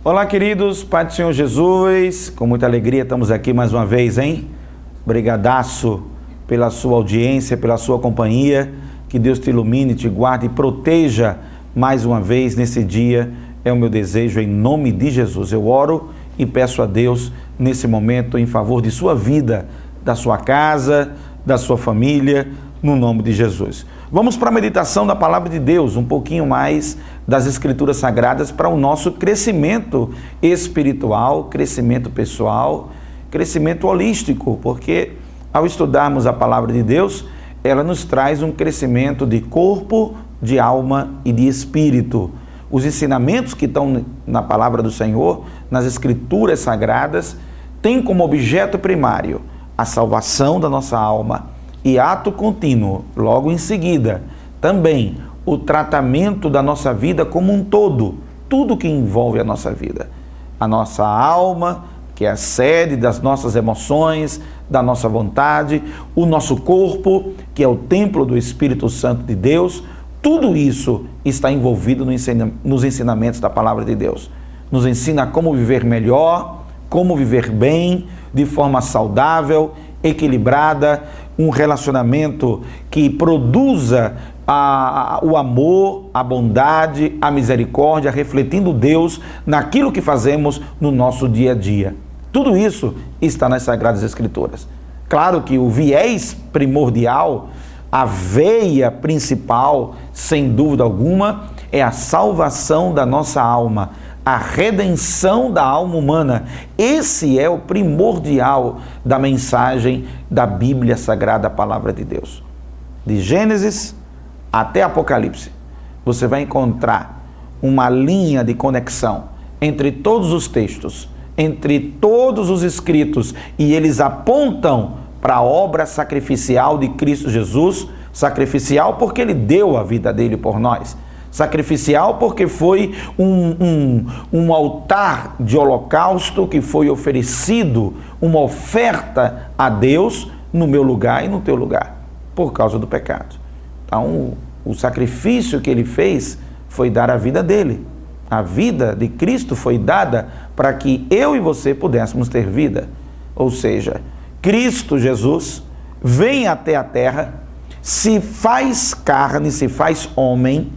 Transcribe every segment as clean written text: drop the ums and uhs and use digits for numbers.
Olá, queridos, Pai do Senhor Jesus, com muita alegria estamos aqui mais uma vez, hein? Brigadaço pela sua audiência, pela sua companhia, que Deus te ilumine, te guarde e proteja mais uma vez nesse dia, é o meu desejo em nome de Jesus. Eu oro e peço a Deus nesse momento em favor de sua vida, da sua casa, da sua família, no nome de Jesus. Vamos para a meditação da Palavra de Deus, um pouquinho mais das Escrituras Sagradas para o nosso crescimento espiritual, crescimento pessoal, crescimento holístico, porque ao estudarmos a Palavra de Deus, ela nos traz um crescimento de corpo, de alma e de espírito. Os ensinamentos que estão na Palavra do Senhor, nas Escrituras Sagradas, têm como objeto primário a salvação da nossa alma e ato contínuo, logo em seguida, também o tratamento da nossa vida como um todo, tudo que envolve a nossa vida. A nossa alma, que é a sede das nossas emoções, da nossa vontade, o nosso corpo, que é o templo do Espírito Santo de Deus, tudo isso está envolvido nos ensinamentos da Palavra de Deus. Nos ensina como viver melhor, como viver bem, de forma saudável, equilibrada, um relacionamento que produza o amor, a bondade, a misericórdia, refletindo Deus naquilo que fazemos no nosso dia a dia. Tudo isso está nas Sagradas Escrituras. Claro que o viés primordial, a veia principal, sem dúvida alguma, é a salvação da nossa alma, a redenção da alma humana. Esse é o primordial da mensagem da Bíblia Sagrada, a Palavra de Deus. De Gênesis até Apocalipse, você vai encontrar uma linha de conexão entre todos os textos, entre todos os escritos, e eles apontam para a obra sacrificial de Cristo Jesus, sacrificial porque Ele deu a vida dele por nós, sacrificial porque foi um altar de holocausto que foi oferecido, uma oferta a Deus no meu lugar e no teu lugar, por causa do pecado. Então, o sacrifício que Ele fez foi dar a vida dele. A vida de Cristo foi dada para que eu e você pudéssemos ter vida. Ou seja, Cristo Jesus vem até a terra, se faz carne, se faz homem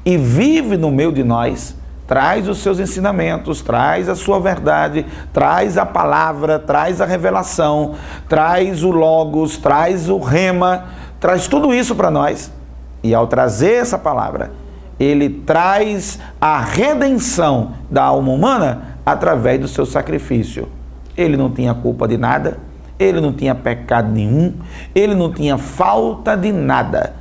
e vive no meio de nós, traz os seus ensinamentos, traz a sua verdade, traz a palavra, traz a revelação, traz o logos, traz o rema, traz tudo isso para nós. E ao trazer essa palavra, Ele traz a redenção da alma humana através do seu sacrifício. Ele não tinha culpa de nada, Ele não tinha pecado nenhum, Ele não tinha falta de nada,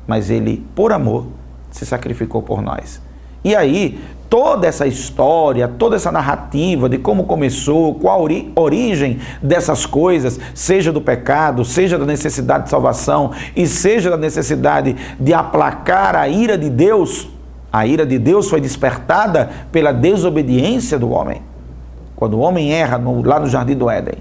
mas Ele, por amor, se sacrificou por nós. E aí, toda essa história, toda essa narrativa de como começou, qual a origem dessas coisas, seja do pecado, seja da necessidade de salvação e seja da necessidade de aplacar a ira de Deus. A ira de Deus foi despertada pela desobediência do homem. Quando o homem erra lá no Jardim do Éden,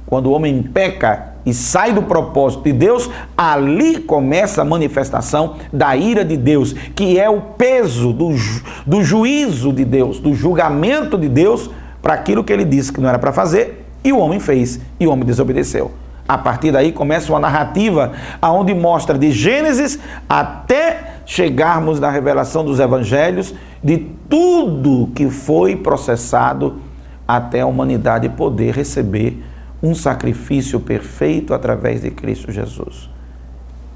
quando o homem peca e sai do propósito de Deus, ali começa a manifestação da ira de Deus, que é o peso do juízo de Deus, do julgamento de Deus para aquilo que Ele disse que não era para fazer, e o homem fez, e o homem desobedeceu. A partir daí começa uma narrativa onde mostra de Gênesis até chegarmos na revelação dos Evangelhos, de tudo que foi processado até a humanidade poder receber um sacrifício perfeito através de Cristo Jesus.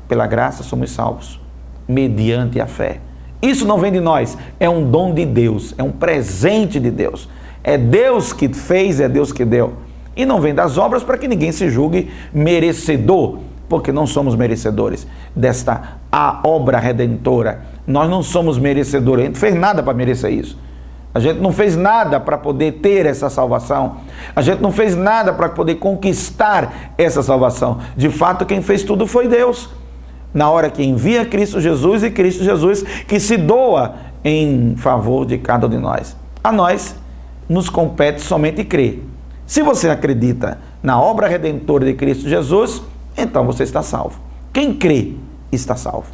Pela graça somos salvos, mediante a fé. Isso não vem de nós, é um dom de Deus, é um presente de Deus. É Deus que fez, é Deus que deu. E não vem das obras para que ninguém se julgue merecedor, porque não somos merecedores desta obra redentora. Nós não somos merecedores, a gente não fez nada para merecer isso. A gente não fez nada para poder ter essa salvação. A gente não fez nada para poder conquistar essa salvação. De fato, quem fez tudo foi Deus. Na hora que envia Cristo Jesus, e Cristo Jesus que se doa em favor de cada um de nós. A nós nos compete somente crer. Se você acredita na obra redentora de Cristo Jesus, então você está salvo. Quem crê está salvo.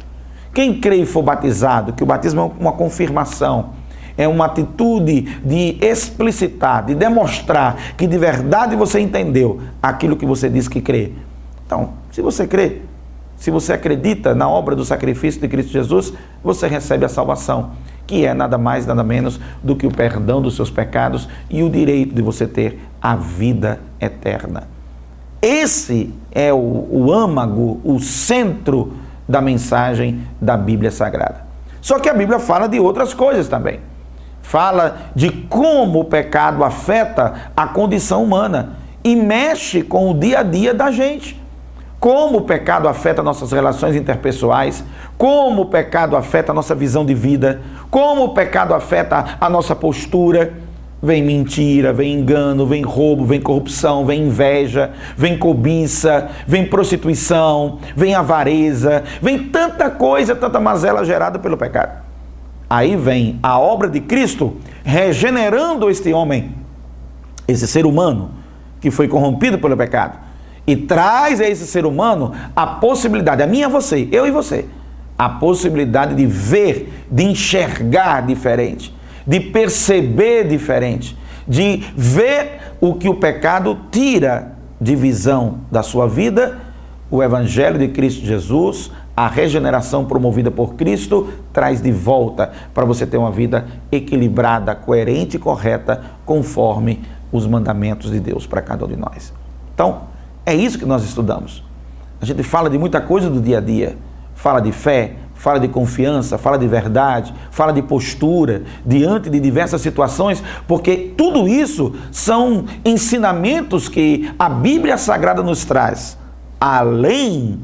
Quem crê e for batizado, que o batismo é uma confirmação, É uma atitude de explicitar, de demonstrar que de verdade você entendeu aquilo que você diz que crê. Então, se você crê, se você acredita na obra do sacrifício de Cristo Jesus, você recebe a salvação, que é nada mais, nada menos do que o perdão dos seus pecados e o direito de você ter a vida eterna. Esse é o âmago, o centro da mensagem da Bíblia Sagrada. Só que a Bíblia fala de outras coisas também. Fala de como o pecado afeta a condição humana e mexe com o dia a dia da gente. Como o pecado afeta nossas relações interpessoais, como o pecado afeta a nossa visão de vida, como o pecado afeta a nossa postura. Vem mentira, vem engano, vem roubo, vem corrupção, vem inveja, vem cobiça, vem prostituição, vem avareza, vem tanta coisa, tanta mazela gerada pelo pecado. Aí vem a obra de Cristo regenerando este homem, esse ser humano que foi corrompido pelo pecado, e traz a esse ser humano a possibilidade, a mim e a você, eu e você, a possibilidade de ver, de enxergar diferente, de perceber diferente, de ver o que o pecado tira de visão da sua vida. O Evangelho de Cristo Jesus, a regeneração promovida por Cristo, traz de volta para você ter uma vida equilibrada, coerente e correta, conforme os mandamentos de Deus para cada um de nós. Então, é isso que nós estudamos. A gente fala de muita coisa do dia a dia, fala de fé, fala de confiança, fala de verdade, fala de postura diante de diversas situações, porque tudo isso são ensinamentos que a Bíblia Sagrada nos traz, além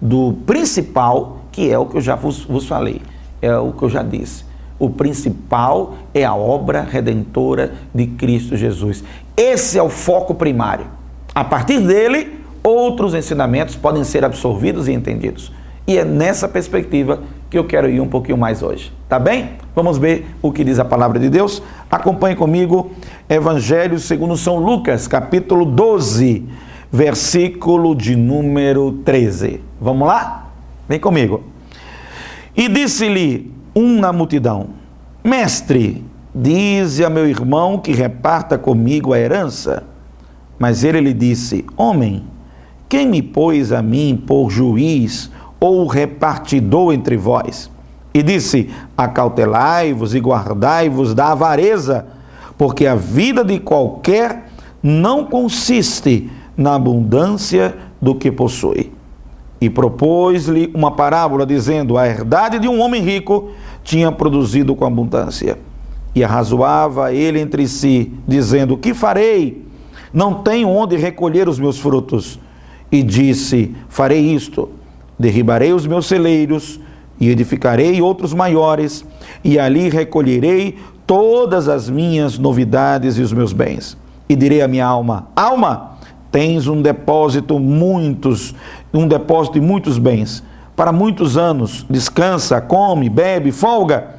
do principal, que é o que eu já vos falei, é o que eu já disse. O principal é a obra redentora de Cristo Jesus. Esse é o foco primário. A partir dele, outros ensinamentos podem ser absorvidos e entendidos. E é nessa perspectiva que eu quero ir um pouquinho mais hoje. Tá bem? Vamos ver o que diz a palavra de Deus. Acompanhe comigo, Evangelho segundo São Lucas, capítulo 12, versículo de número 13. Vamos lá? Vem comigo. E disse-lhe na multidão: Mestre, dize a meu irmão que reparta comigo a herança. Mas ele lhe disse: Homem, quem me pôs a mim por juiz ou repartidor entre vós? E disse: Acautelai-vos e guardai-vos da avareza, porque a vida de qualquer não consiste na abundância do que possui. E propôs-lhe uma parábola, dizendo: A herdade de um homem rico tinha produzido com abundância. E arrazoava ele entre si, dizendo: Que farei? Não tenho onde recolher os meus frutos. E disse: Farei isto: derribarei os meus celeiros e edificarei outros maiores, e ali recolherei todas as minhas novidades e os meus bens. E direi à minha alma: Alma, tens um depósito de muitos bens, para muitos anos, descansa, come, bebe, folga.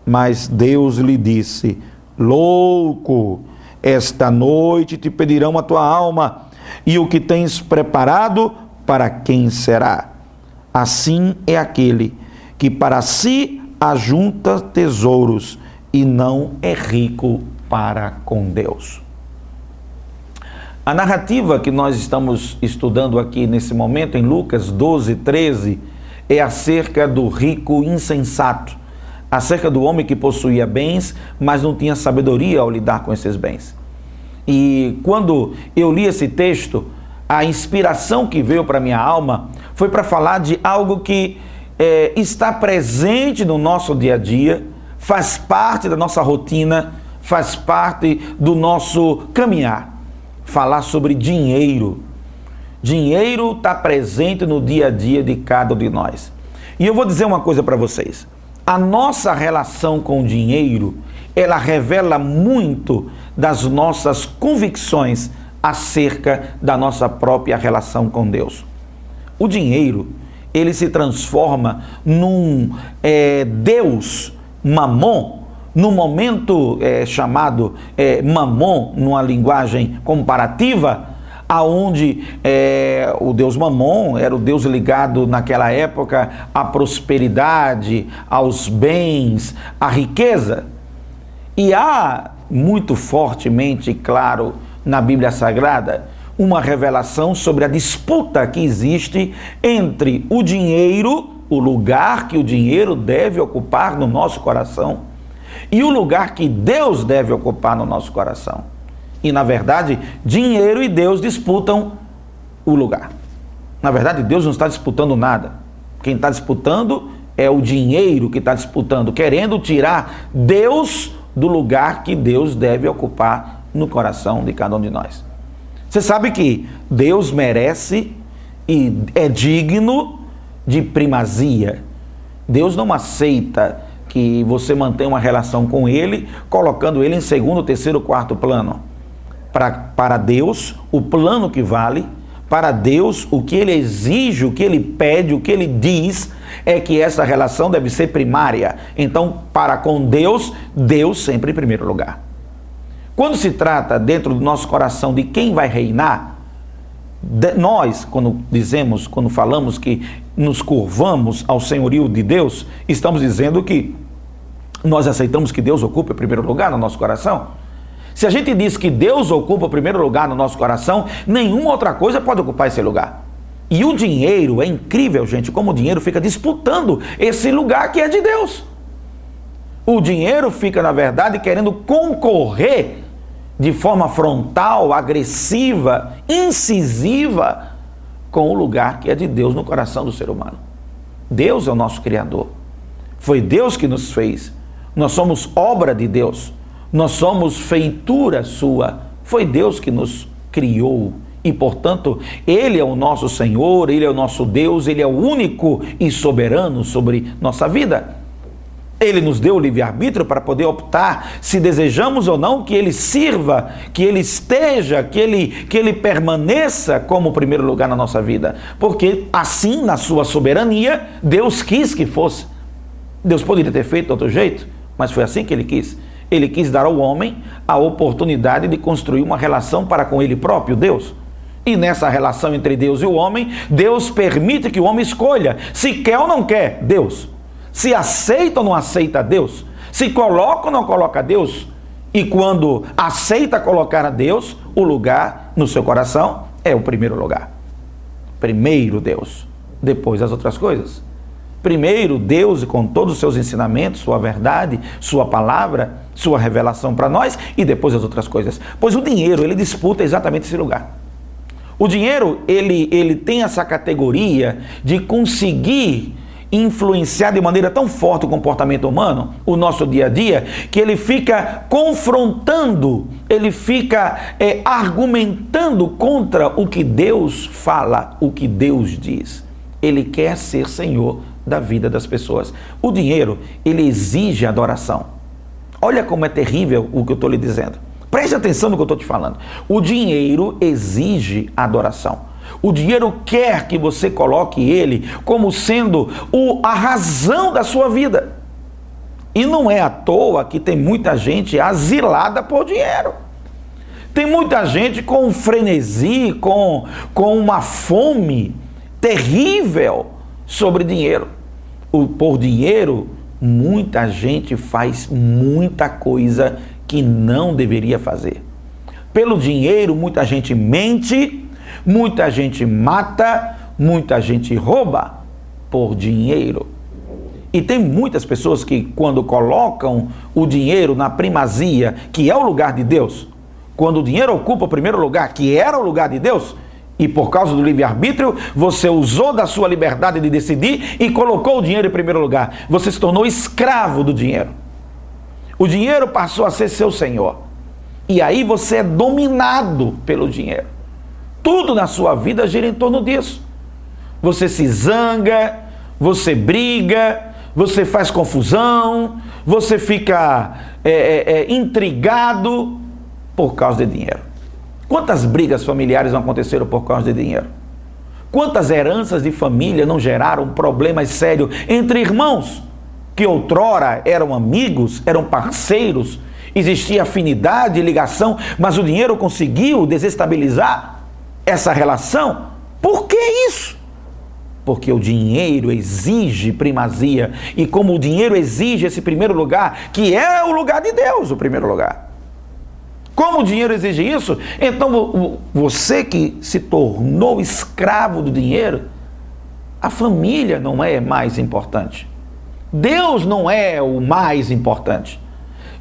Mas Deus lhe disse: Louco, esta noite te pedirão a tua alma, e o que tens preparado, para quem será? Assim é aquele que para si ajunta tesouros e não é rico para com Deus. A narrativa que nós estamos estudando aqui nesse momento, em Lucas 12, 13, é acerca do rico insensato, acerca do homem que possuía bens, mas não tinha sabedoria ao lidar com esses bens. E quando eu li esse texto, a inspiração que veio para minha alma foi para falar de algo que está presente no nosso dia a dia, faz parte da nossa rotina, faz parte do nosso caminhar. Falar sobre dinheiro. Dinheiro está presente no dia a dia de cada um de nós. E eu vou dizer uma coisa para vocês. A nossa relação com o dinheiro, ela revela muito das nossas convicções acerca da nossa própria relação com Deus. O dinheiro, ele se transforma num Deus, Mamon, no momento chamado Mamon, numa linguagem comparativa, aonde o Deus Mamon era o Deus ligado naquela época à prosperidade, aos bens, à riqueza. E há muito fortemente, claro, na Bíblia Sagrada, uma revelação sobre a disputa que existe entre o dinheiro, o lugar que o dinheiro deve ocupar no nosso coração, e o lugar que Deus deve ocupar no nosso coração. E, na verdade, dinheiro e Deus disputam o lugar. Na verdade, Deus não está disputando nada. Quem está disputando é o dinheiro que está disputando, querendo tirar Deus do lugar que Deus deve ocupar no coração de cada um de nós. Você sabe que Deus merece e é digno de primazia. Deus não aceita que você mantenha uma relação com Ele, colocando Ele em segundo, terceiro, quarto plano. Para Deus, o plano que vale, para Deus, o que Ele exige, o que Ele pede, o que Ele diz, é que essa relação deve ser primária. Então, para com Deus, Deus sempre em primeiro lugar. Quando se trata dentro do nosso coração de quem vai reinar, nós, quando falamos que nos curvamos ao senhorio de Deus, estamos dizendo que nós aceitamos que Deus ocupe o primeiro lugar no nosso coração. Se a gente diz que Deus ocupa o primeiro lugar no nosso coração, nenhuma outra coisa pode ocupar esse lugar. E o dinheiro, é incrível, gente, como o dinheiro fica disputando esse lugar que é de Deus. O dinheiro fica, na verdade, querendo concorrer de forma frontal, agressiva, incisiva, com o lugar que é de Deus no coração do ser humano. Deus é o nosso Criador. Foi Deus que nos fez. Nós somos obra de Deus. Nós somos feitura sua. Foi Deus que nos criou. E, portanto, Ele é o nosso Senhor, Ele é o nosso Deus, Ele é o único e soberano sobre nossa vida. Ele nos deu o livre-arbítrio para poder optar se desejamos ou não que Ele sirva, que Ele esteja, que Ele permaneça como primeiro lugar na nossa vida. Porque assim, na sua soberania, Deus quis que fosse. Deus poderia ter feito de outro jeito, mas foi assim que Ele quis. Ele quis dar ao homem a oportunidade de construir uma relação para com Ele próprio, Deus. E nessa relação entre Deus e o homem, Deus permite que o homem escolha se quer ou não quer Deus. Se aceita ou não aceita Deus, se coloca ou não coloca Deus, e quando aceita colocar a Deus, o lugar no seu coração é o primeiro lugar. Primeiro Deus, depois as outras coisas. Primeiro Deus com todos os seus ensinamentos, sua verdade, sua palavra, sua revelação para nós, e depois as outras coisas. Pois o dinheiro, ele disputa exatamente esse lugar. O dinheiro, ele tem essa categoria de conseguir influenciar de maneira tão forte o comportamento humano, o nosso dia a dia, que ele fica confrontando, ele fica argumentando contra o que Deus fala, o que Deus diz. Ele quer ser Senhor da vida das pessoas. O dinheiro, ele exige adoração. Olha como é terrível o que eu estou lhe dizendo. Preste atenção no que eu estou te falando. O dinheiro exige adoração. O dinheiro quer que você coloque ele como sendo a razão da sua vida. E não é à toa que tem muita gente asilada por dinheiro. Tem muita gente com frenesi, com uma fome terrível sobre dinheiro. Por dinheiro, muita gente faz muita coisa que não deveria fazer. Pelo dinheiro, muita gente mente, muita gente mata, muita gente rouba por dinheiro. E tem muitas pessoas que, quando colocam o dinheiro na primazia, que é o lugar de Deus, quando o dinheiro ocupa o primeiro lugar, que era o lugar de Deus, e por causa do livre-arbítrio, você usou da sua liberdade de decidir e colocou o dinheiro em primeiro lugar. Você se tornou escravo do dinheiro. O dinheiro passou a ser seu senhor. E aí você é dominado pelo dinheiro. Tudo na sua vida gira em torno disso. Você se zanga, você briga, você faz confusão, você fica intrigado por causa de dinheiro. Quantas brigas familiares não aconteceram por causa de dinheiro? Quantas heranças de família não geraram problemas sérios entre irmãos que outrora eram amigos, eram parceiros, existia afinidade e ligação, mas o dinheiro conseguiu desestabilizar essa relação? Por que isso? Porque o dinheiro exige primazia. E como o dinheiro exige esse primeiro lugar, que é o lugar de Deus, o primeiro lugar. Como o dinheiro exige isso, então você que se tornou escravo do dinheiro, a família não é mais importante. Deus não é o mais importante.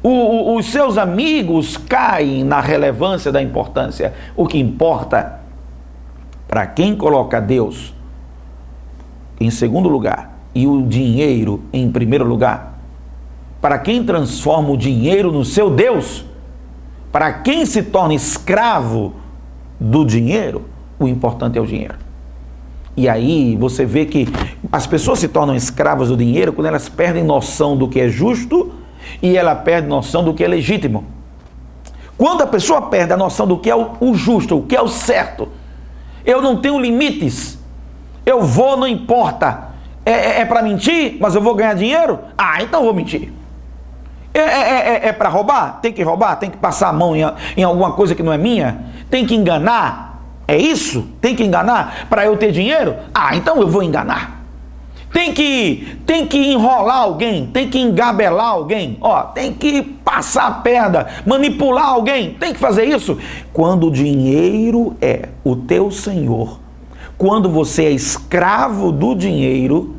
Os seus amigos caem na relevância da importância. O que importa, para quem coloca Deus em segundo lugar e o dinheiro em primeiro lugar, para quem transforma o dinheiro no seu Deus, para quem se torna escravo do dinheiro, o importante é o dinheiro. E aí você vê que as pessoas se tornam escravas do dinheiro quando elas perdem noção do que é justo e ela perde noção do que é legítimo. Quando a pessoa perde a noção do que é o justo, o que é o certo, eu não tenho limites, eu vou, não importa, é para mentir, mas eu vou ganhar dinheiro? Ah, então eu vou mentir. É para roubar? Tem que roubar? Tem que passar a mão em alguma coisa que não é minha? Tem que enganar? É isso? Tem que enganar para eu ter dinheiro? Ah, então eu vou enganar. Tem que enrolar alguém, tem que engabelar alguém, tem que passar a perna, manipular alguém, tem que fazer isso. Quando o dinheiro é o teu senhor, quando você é escravo do dinheiro,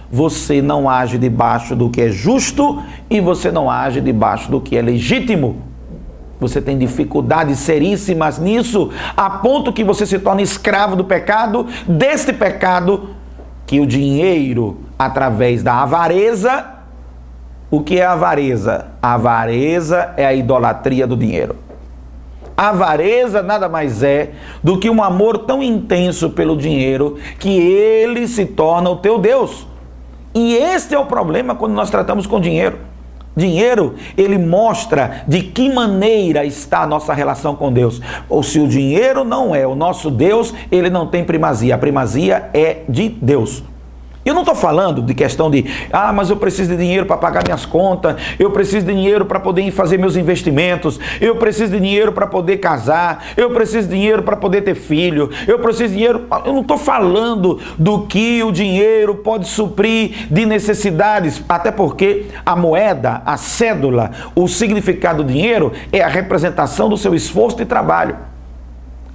você não age debaixo do que é justo e você não age debaixo do que é legítimo. Você tem dificuldades seríssimas nisso, a ponto que você se torna escravo do pecado, deste pecado que o dinheiro, através da avareza. O que é avareza? A avareza é a idolatria do dinheiro. A avareza nada mais é do que um amor tão intenso pelo dinheiro que ele se torna o teu Deus. E este é o problema quando nós tratamos com dinheiro. Dinheiro, ele mostra de que maneira está a nossa relação com Deus. Ou se o dinheiro não é o nosso Deus, ele não tem primazia. A primazia é de Deus. Eu não estou falando de questão de, mas eu preciso de dinheiro para pagar minhas contas, eu preciso de dinheiro para poder fazer meus investimentos, eu preciso de dinheiro para poder casar, eu preciso de dinheiro para poder ter filho, eu preciso de dinheiro. Eu não estou falando do que o dinheiro pode suprir de necessidades, até porque a moeda, a cédula, o significado do dinheiro é a representação do seu esforço e trabalho.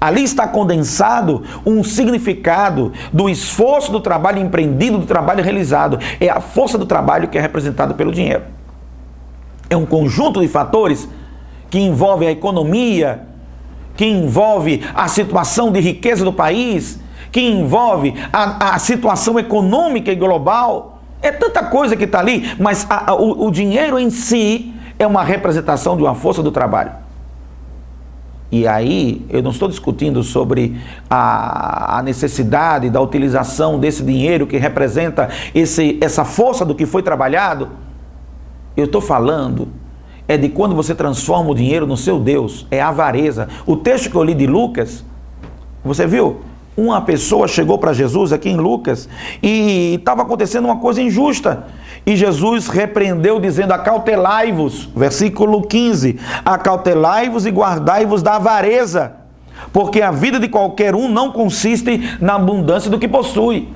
Ali está condensado um significado do esforço do trabalho empreendido, do trabalho realizado. É a força do trabalho que é representada pelo dinheiro. É um conjunto de fatores que envolve a economia, que envolve a situação de riqueza do país, que envolve a situação econômica e global. É tanta coisa que está ali, mas o dinheiro em si é uma representação de uma força do trabalho. E aí, eu não estou discutindo sobre a necessidade da utilização desse dinheiro que representa essa força do que foi trabalhado. Eu estou falando de quando você transforma o dinheiro no seu Deus, é avareza. O texto que eu li de Lucas, você viu? Uma pessoa chegou para Jesus aqui em Lucas e estava acontecendo uma coisa injusta. E Jesus repreendeu dizendo, acautelai-vos, versículo 15, acautelai-vos e guardai-vos da avareza, porque a vida de qualquer um não consiste na abundância do que possui.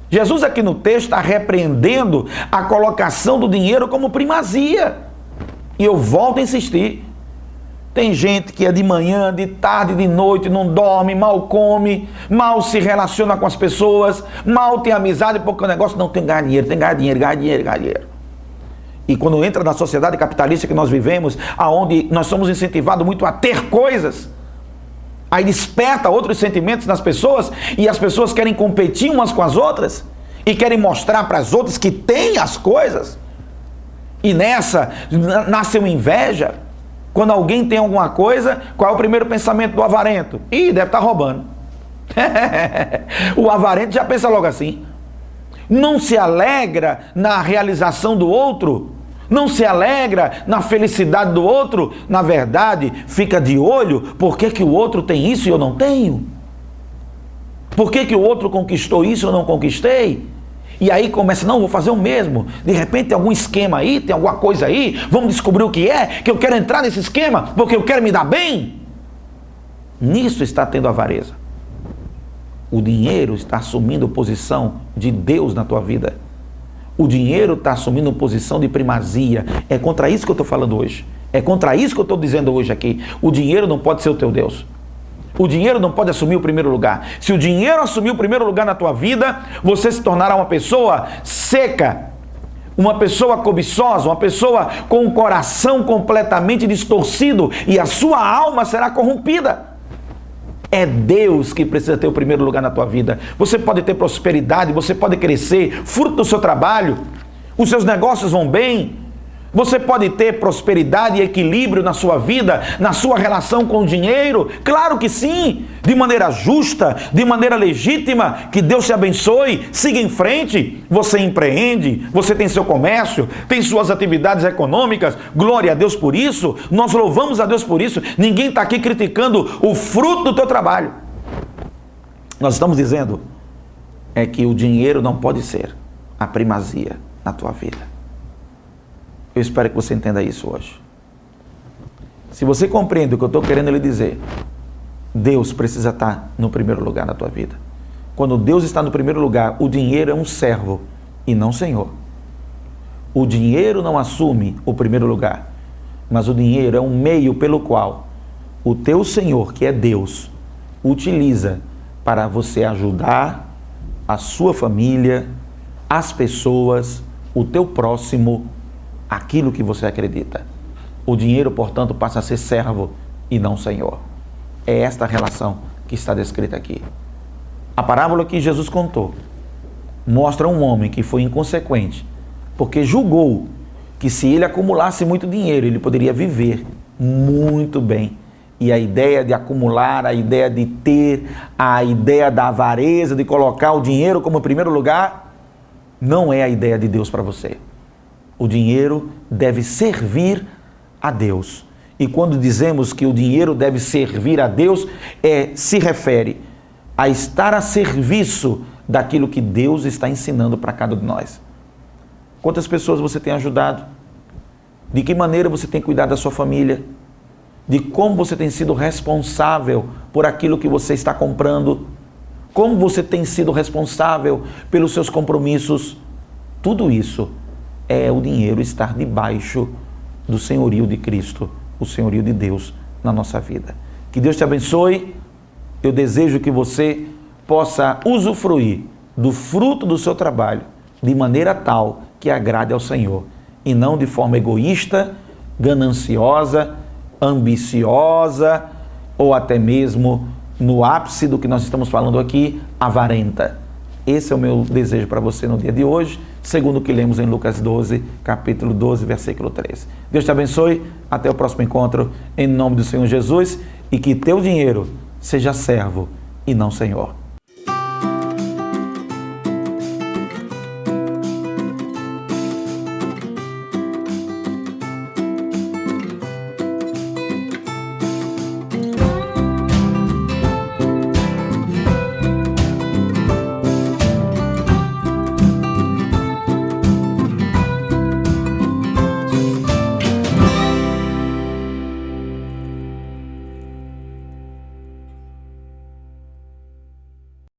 Jesus aqui no texto está repreendendo a colocação do dinheiro como primazia. E eu volto a insistir. Tem gente que é de manhã, de tarde, de noite, não dorme, mal come, mal se relaciona com as pessoas, mal tem amizade, porque o negócio não tem ganhar dinheiro, tem ganhar dinheiro, ganhar dinheiro, ganhar dinheiro. E quando entra na sociedade capitalista que nós vivemos, aonde nós somos incentivados muito a ter coisas, aí desperta outros sentimentos nas pessoas, e as pessoas querem competir umas com as outras, e querem mostrar para as outras que têm as coisas, e nessa nasce uma inveja. Quando alguém tem alguma coisa, qual é o primeiro pensamento do avarento? Deve estar roubando. O avarento já pensa logo assim. Não se alegra na realização do outro, não se alegra na felicidade do outro. Na verdade, fica de olho, por que o outro tem isso e eu não tenho? Por que o outro conquistou isso e eu não conquistei? E aí começa, não, vou fazer o mesmo. De repente tem algum esquema aí, tem alguma coisa aí, vamos descobrir o que é, que eu quero entrar nesse esquema, porque eu quero me dar bem. Nisso está tendo avareza. O dinheiro está assumindo posição de Deus na tua vida. O dinheiro está assumindo posição de primazia. É contra isso que eu estou falando hoje. É contra isso que eu estou dizendo hoje aqui. O dinheiro não pode ser o teu Deus. O dinheiro não pode assumir o primeiro lugar. Se o dinheiro assumir o primeiro lugar na tua vida, você se tornará uma pessoa seca, uma pessoa cobiçosa, uma pessoa com o coração completamente distorcido, e a sua alma será corrompida. É Deus que precisa ter o primeiro lugar na tua vida. Você pode ter prosperidade, você pode crescer, fruto do seu trabalho, os seus negócios vão bem, você pode ter prosperidade e equilíbrio na sua vida, na sua relação com o dinheiro. Claro que sim, de maneira justa, de maneira legítima. Que Deus te abençoe, siga em frente. Você empreende, você tem seu comércio, tem suas atividades econômicas. Glória a Deus por isso, nós louvamos a Deus por isso. Ninguém está aqui criticando o fruto do teu trabalho. Nós estamos dizendo é que o dinheiro não pode ser a primazia na tua vida. Eu espero que você entenda isso hoje. Se você compreende o que eu estou querendo lhe dizer, Deus precisa estar no primeiro lugar na tua vida. Quando Deus está no primeiro lugar, o dinheiro é um servo e não Senhor. O dinheiro não assume o primeiro lugar, mas o dinheiro é um meio pelo qual o teu Senhor, que é Deus, utiliza para você ajudar a sua família, as pessoas, o teu próximo, aquilo que você acredita. O dinheiro, portanto, passa a ser servo e não Senhor. É esta relação que está descrita aqui. A parábola que Jesus contou mostra um homem que foi inconsequente, porque julgou que se ele acumulasse muito dinheiro, ele poderia viver muito bem. E a ideia de acumular, a ideia de ter, a ideia da avareza, de colocar o dinheiro como primeiro lugar, não é a ideia de Deus para você. O dinheiro deve servir a Deus. E quando dizemos que o dinheiro deve servir a Deus, se refere a estar a serviço daquilo que Deus está ensinando para cada um de nós. Quantas pessoas você tem ajudado? De que maneira você tem cuidado da sua família? De como você tem sido responsável por aquilo que você está comprando? Como você tem sido responsável pelos seus compromissos? Tudo isso é o dinheiro estar debaixo do senhorio de Cristo, o senhorio de Deus na nossa vida. Que Deus te abençoe. Eu desejo que você possa usufruir do fruto do seu trabalho de maneira tal que agrade ao Senhor, e não de forma egoísta, gananciosa, ambiciosa, ou até mesmo no ápice do que nós estamos falando aqui, avarenta. Esse é o meu desejo para você no dia de hoje, segundo o que lemos em Lucas 12, capítulo 12, versículo 13. Deus te abençoe, até o próximo encontro, em nome do Senhor Jesus, e que teu dinheiro seja servo e não Senhor.